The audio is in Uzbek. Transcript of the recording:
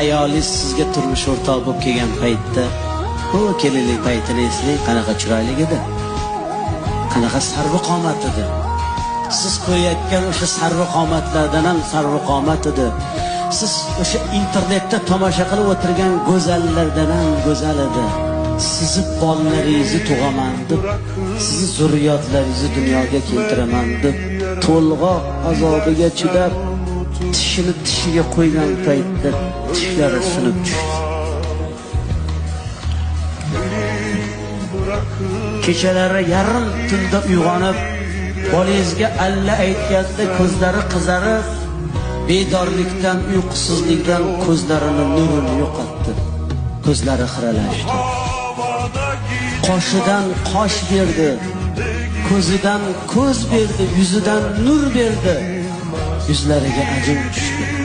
Ayolingiz sizga turmush o'rtoq bo'lib kelgan paytda, bu kelinlik paytini eslang, qanaqa chiroyli edi. Qanaqa sarvqomat edi. Siz qo'yayotgan o'sha sarvqomatlardan ham sarvqomat edi. Siz o'sha internetda tomosha qilib o'tirgan go'zallardan ham go'zal edi. Sizni bolalaringizni tug'aman deb, sizni zurriyotlaringizni dunyoga keltiraman deb, to'lg'oq azobiga chidab, tishini tishiga qo'ygan paytda tishlari sinib tushdi. Kechalari yarim tunda uyg'onib, bolangizga alla aytganda ko'zlari qizarib, bedorlikdan, uyqusizlikdan ko'zlarini nurini yo'qotdi. Ko'zlari xiralashdi. Qoshidan qosh berdi, ko'zidan ko'z berdi, yuzidan nur berdi. Yuzlariga ajin tushdi.